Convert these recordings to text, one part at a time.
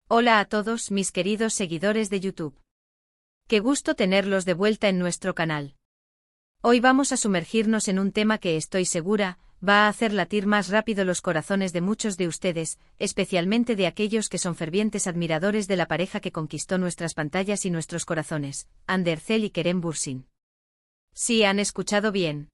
Hola a todos mis queridos seguidores de YouTube. Qué gusto tenerlos de vuelta en nuestro canal. Hoy vamos a sumergirnos en un tema que estoy segura va a hacer latir más rápido los corazones de muchos de ustedes, especialmente de aquellos que son fervientes admiradores de la pareja que conquistó nuestras pantallas y nuestros corazones, Andercel y Kerem Bürsin. Sí, han escuchado bien.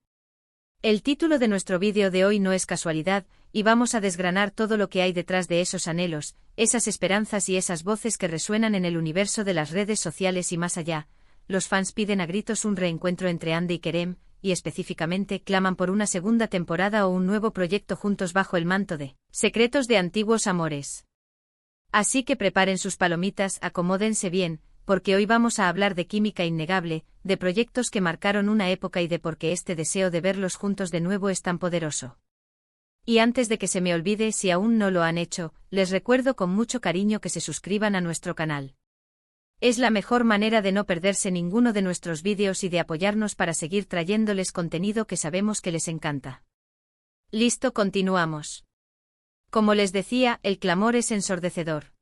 El título de nuestro vídeo de hoy no es casualidad, y vamos a desgranar todo lo que hay detrás de esos anhelos, esas esperanzas y esas voces que resuenan en el universo de las redes sociales y más allá. Los fans piden a gritos un reencuentro entre Ande y Kerem, y específicamente claman por una segunda temporada o un nuevo proyecto juntos bajo el manto de Secretos de Antiguos Amores. Así que preparen sus palomitas, acomódense bien, porque hoy vamos a hablar de química innegable, de proyectos que marcaron una época y de por qué este deseo de verlos juntos de nuevo es tan poderoso. Y antes de que se me olvide, si aún no lo han hecho, les recuerdo con mucho cariño que se suscriban a nuestro canal. Es la mejor manera de no perderse ninguno de nuestros vídeos y de apoyarnos para seguir trayéndoles contenido que sabemos que les encanta. Listo, continuamos. Como les decía, el clamor es ensordecedor.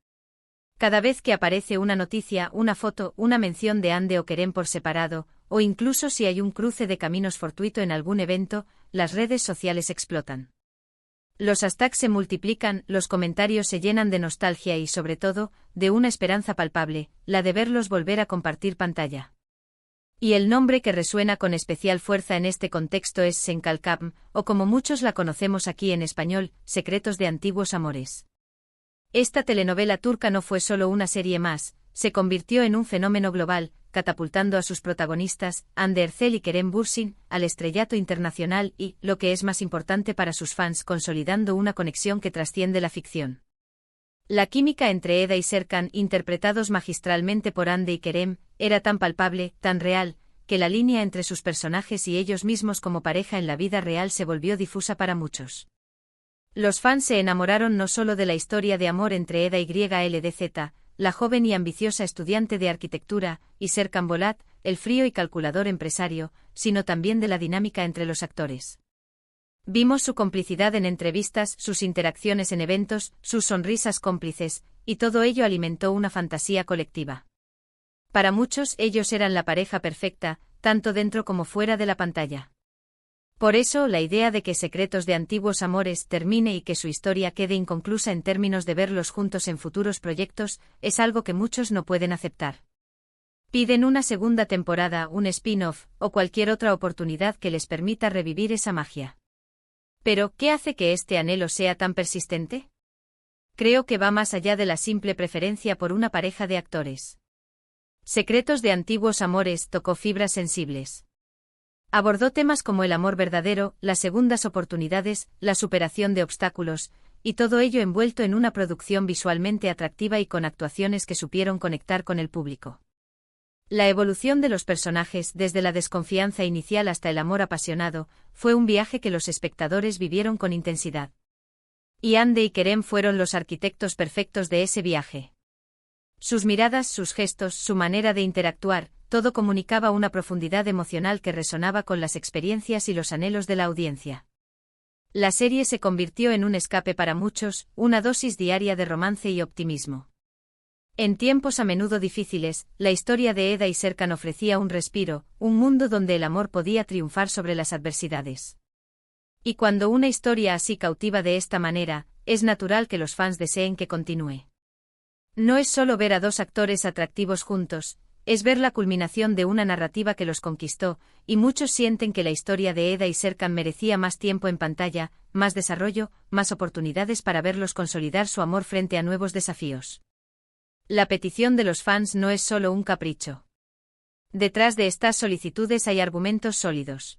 Cada vez que aparece una noticia, una foto, una mención de Ande o Kerem por separado, o incluso si hay un cruce de caminos fortuito en algún evento, las redes sociales explotan. Los hashtags se multiplican, los comentarios se llenan de nostalgia y, sobre todo, de una esperanza palpable, la de verlos volver a compartir pantalla. Y el nombre que resuena con especial fuerza en este contexto es Senkalkam, o como muchos la conocemos aquí en español, Secretos de Antiguos Amores. Esta telenovela turca no fue solo una serie más, se convirtió en un fenómeno global, catapultando a sus protagonistas, Andercel y Kerem Bürsin, al estrellato internacional y, lo que es más importante para sus fans, consolidando una conexión que trasciende la ficción. La química entre Eda y Serkan, interpretados magistralmente por Ande y Kerem, era tan palpable, tan real, que la línea entre sus personajes y ellos mismos como pareja en la vida real se volvió difusa para muchos. Los fans se enamoraron no solo de la historia de amor entre Eda y LDZ, la joven y ambiciosa estudiante de arquitectura, y Serkan Bolat, el frío y calculador empresario, sino también de la dinámica entre los actores. Vimos su complicidad en entrevistas, sus interacciones en eventos, sus sonrisas cómplices, y todo ello alimentó una fantasía colectiva. Para muchos ellos eran la pareja perfecta, tanto dentro como fuera de la pantalla. Por eso, la idea de que Secretos de Antiguos Amores termine y que su historia quede inconclusa en términos de verlos juntos en futuros proyectos, es algo que muchos no pueden aceptar. Piden una segunda temporada, un spin-off, o cualquier otra oportunidad que les permita revivir esa magia. Pero, ¿qué hace que este anhelo sea tan persistente? Creo que va más allá de la simple preferencia por una pareja de actores. Secretos de Antiguos Amores tocó fibras sensibles. Abordó temas como el amor verdadero, las segundas oportunidades, la superación de obstáculos, y todo ello envuelto en una producción visualmente atractiva y con actuaciones que supieron conectar con el público. La evolución de los personajes, desde la desconfianza inicial hasta el amor apasionado, fue un viaje que los espectadores vivieron con intensidad. Y Ande y Kerem fueron los arquitectos perfectos de ese viaje. Sus miradas, sus gestos, su manera de interactuar, todo comunicaba una profundidad emocional que resonaba con las experiencias y los anhelos de la audiencia. La serie se convirtió en un escape para muchos, una dosis diaria de romance y optimismo. En tiempos a menudo difíciles, la historia de Eda y Serkan ofrecía un respiro, un mundo donde el amor podía triunfar sobre las adversidades. Y cuando una historia así cautiva de esta manera, es natural que los fans deseen que continúe. No es solo ver a dos actores atractivos juntos, es ver la culminación de una narrativa que los conquistó, y muchos sienten que la historia de Eda y Serkan merecía más tiempo en pantalla, más desarrollo, más oportunidades para verlos consolidar su amor frente a nuevos desafíos. La petición de los fans no es solo un capricho. Detrás de estas solicitudes hay argumentos sólidos.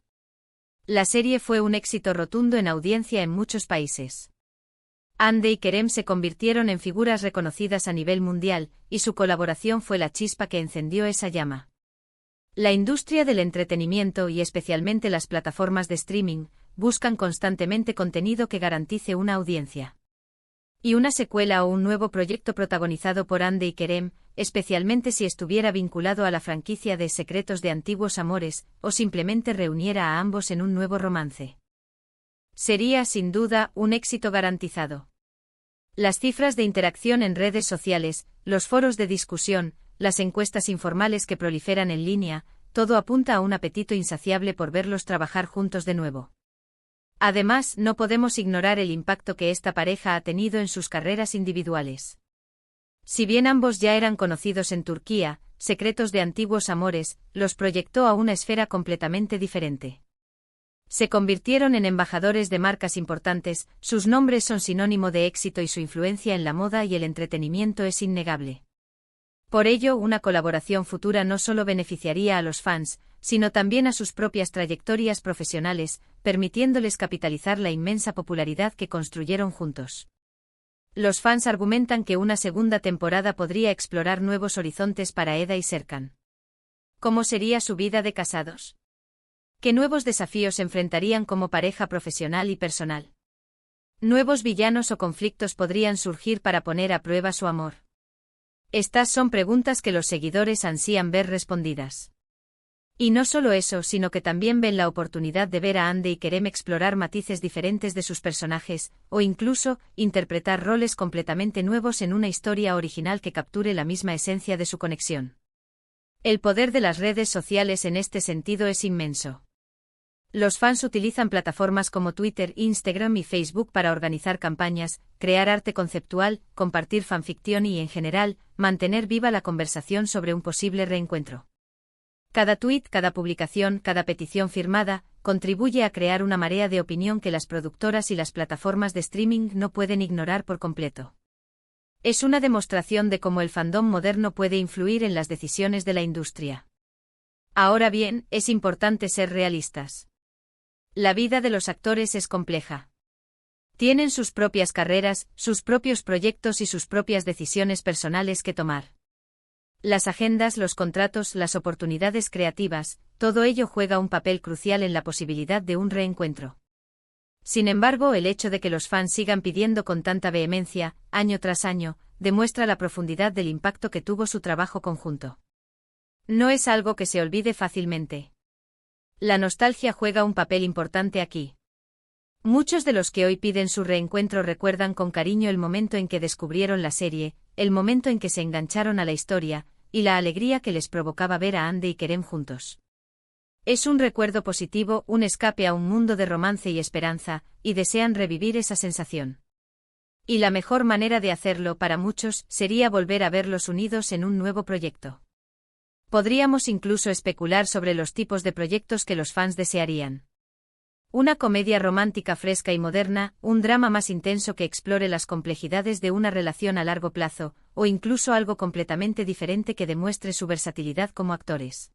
La serie fue un éxito rotundo en audiencia en muchos países. Ande y Kerem se convirtieron en figuras reconocidas a nivel mundial, y su colaboración fue la chispa que encendió esa llama. La industria del entretenimiento y especialmente las plataformas de streaming, buscan constantemente contenido que garantice una audiencia. Y una secuela o un nuevo proyecto protagonizado por Ande y Kerem, especialmente si estuviera vinculado a la franquicia de Secretos de Antiguos Amores, o simplemente reuniera a ambos en un nuevo romance. Sería sin duda un éxito garantizado. Las cifras de interacción en redes sociales, los foros de discusión, las encuestas informales que proliferan en línea, todo apunta a un apetito insaciable por verlos trabajar juntos de nuevo. Además, no podemos ignorar el impacto que esta pareja ha tenido en sus carreras individuales. Si bien ambos ya eran conocidos en Turquía, Secretos de Antiguos Amores los proyectó a una esfera completamente diferente. Se convirtieron en embajadores de marcas importantes, sus nombres son sinónimo de éxito y su influencia en la moda y el entretenimiento es innegable. Por ello, una colaboración futura no solo beneficiaría a los fans, sino también a sus propias trayectorias profesionales, permitiéndoles capitalizar la inmensa popularidad que construyeron juntos. Los fans argumentan que una segunda temporada podría explorar nuevos horizontes para Eda y Serkan. ¿Cómo sería su vida de casados? ¿Qué nuevos desafíos enfrentarían como pareja profesional y personal? ¿Nuevos villanos o conflictos podrían surgir para poner a prueba su amor? Estas son preguntas que los seguidores ansían ver respondidas. Y no solo eso, sino que también ven la oportunidad de ver a Hande y Kerem explorar matices diferentes de sus personajes, o incluso, interpretar roles completamente nuevos en una historia original que capture la misma esencia de su conexión. El poder de las redes sociales en este sentido es inmenso. Los fans utilizan plataformas como Twitter, Instagram y Facebook para organizar campañas, crear arte conceptual, compartir fanficción y, en general, mantener viva la conversación sobre un posible reencuentro. Cada tuit, cada publicación, cada petición firmada, contribuye a crear una marea de opinión que las productoras y las plataformas de streaming no pueden ignorar por completo. Es una demostración de cómo el fandom moderno puede influir en las decisiones de la industria. Ahora bien, es importante ser realistas. La vida de los actores es compleja. Tienen sus propias carreras, sus propios proyectos y sus propias decisiones personales que tomar. Las agendas, los contratos, las oportunidades creativas, todo ello juega un papel crucial en la posibilidad de un reencuentro. Sin embargo, el hecho de que los fans sigan pidiendo con tanta vehemencia, año tras año, demuestra la profundidad del impacto que tuvo su trabajo conjunto. No es algo que se olvide fácilmente. La nostalgia juega un papel importante aquí. Muchos de los que hoy piden su reencuentro recuerdan con cariño el momento en que descubrieron la serie, el momento en que se engancharon a la historia, y la alegría que les provocaba ver a Hande y Kerem juntos. Es un recuerdo positivo, un escape a un mundo de romance y esperanza, y desean revivir esa sensación. Y la mejor manera de hacerlo para muchos sería volver a verlos unidos en un nuevo proyecto. Podríamos incluso especular sobre los tipos de proyectos que los fans desearían. Una comedia romántica fresca y moderna, un drama más intenso que explore las complejidades de una relación a largo plazo, o incluso algo completamente diferente que demuestre su versatilidad como actores.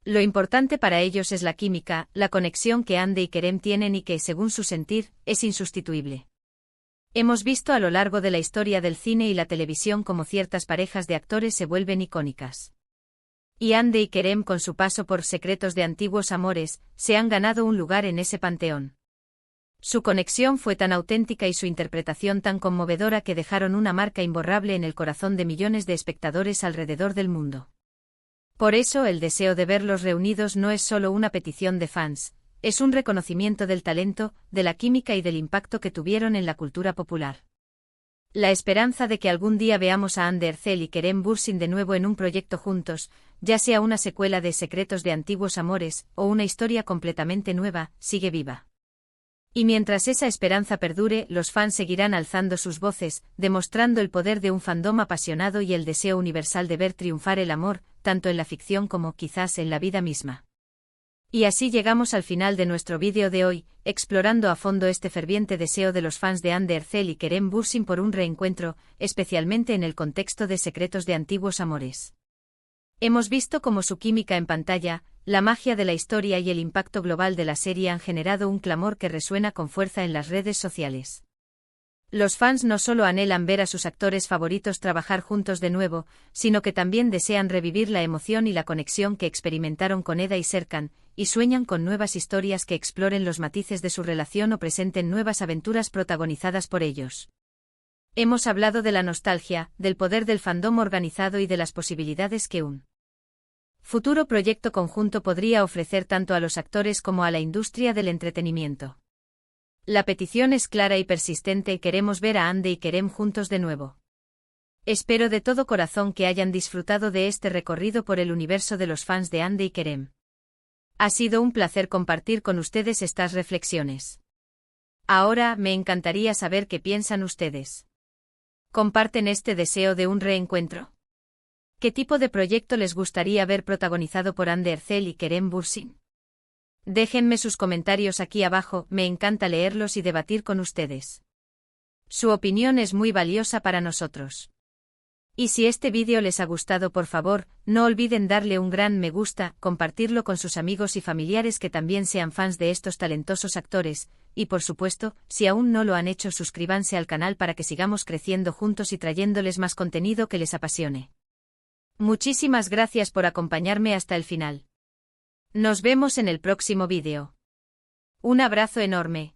Lo importante para ellos es la química, la conexión que Hande y Kerem tienen y que, según su sentir, es insustituible. Hemos visto a lo largo de la historia del cine y la televisión cómo ciertas parejas de actores se vuelven icónicas. Y Hande y Kerem, con su paso por Secretos de Antiguos Amores, se han ganado un lugar en ese panteón. Su conexión fue tan auténtica y su interpretación tan conmovedora que dejaron una marca imborrable en el corazón de millones de espectadores alrededor del mundo. Por eso, el deseo de verlos reunidos no es solo una petición de fans, es un reconocimiento del talento, de la química y del impacto que tuvieron en la cultura popular. La esperanza de que algún día veamos a Hande Erçel y Kerem Bürsin de nuevo en un proyecto juntos, ya sea una secuela de Secretos de Antiguos Amores o una historia completamente nueva, sigue viva. Y mientras esa esperanza perdure, los fans seguirán alzando sus voces, demostrando el poder de un fandom apasionado y el deseo universal de ver triunfar el amor, tanto en la ficción como, quizás, en la vida misma. Y así llegamos al final de nuestro vídeo de hoy, explorando a fondo este ferviente deseo de los fans de Hande Erçel y Kerem Bürsin por un reencuentro, especialmente en el contexto de Secretos de Antiguos Amores. Hemos visto cómo su química en pantalla, la magia de la historia y el impacto global de la serie han generado un clamor que resuena con fuerza en las redes sociales. Los fans no solo anhelan ver a sus actores favoritos trabajar juntos de nuevo, sino que también desean revivir la emoción y la conexión que experimentaron con Eda y Serkan, y sueñan con nuevas historias que exploren los matices de su relación o presenten nuevas aventuras protagonizadas por ellos. Hemos hablado de la nostalgia, del poder del fandom organizado y de las posibilidades que un futuro proyecto conjunto podría ofrecer tanto a los actores como a la industria del entretenimiento. La petición es clara y persistente y queremos ver a Ande y Kerem juntos de nuevo. Espero de todo corazón que hayan disfrutado de este recorrido por el universo de los fans de Ande y Kerem. Ha sido un placer compartir con ustedes estas reflexiones. Ahora, me encantaría saber qué piensan ustedes. ¿Comparten este deseo de un reencuentro? ¿Qué tipo de proyecto les gustaría ver protagonizado por Hande Erçel y Kerem Bürsin? Déjenme sus comentarios aquí abajo, me encanta leerlos y debatir con ustedes. Su opinión es muy valiosa para nosotros. Y si este vídeo les ha gustado, por favor, no olviden darle un gran me gusta, compartirlo con sus amigos y familiares que también sean fans de estos talentosos actores, y por supuesto, si aún no lo han hecho, suscríbanse al canal para que sigamos creciendo juntos y trayéndoles más contenido que les apasione. Muchísimas gracias por acompañarme hasta el final. Nos vemos en el próximo vídeo. Un abrazo enorme.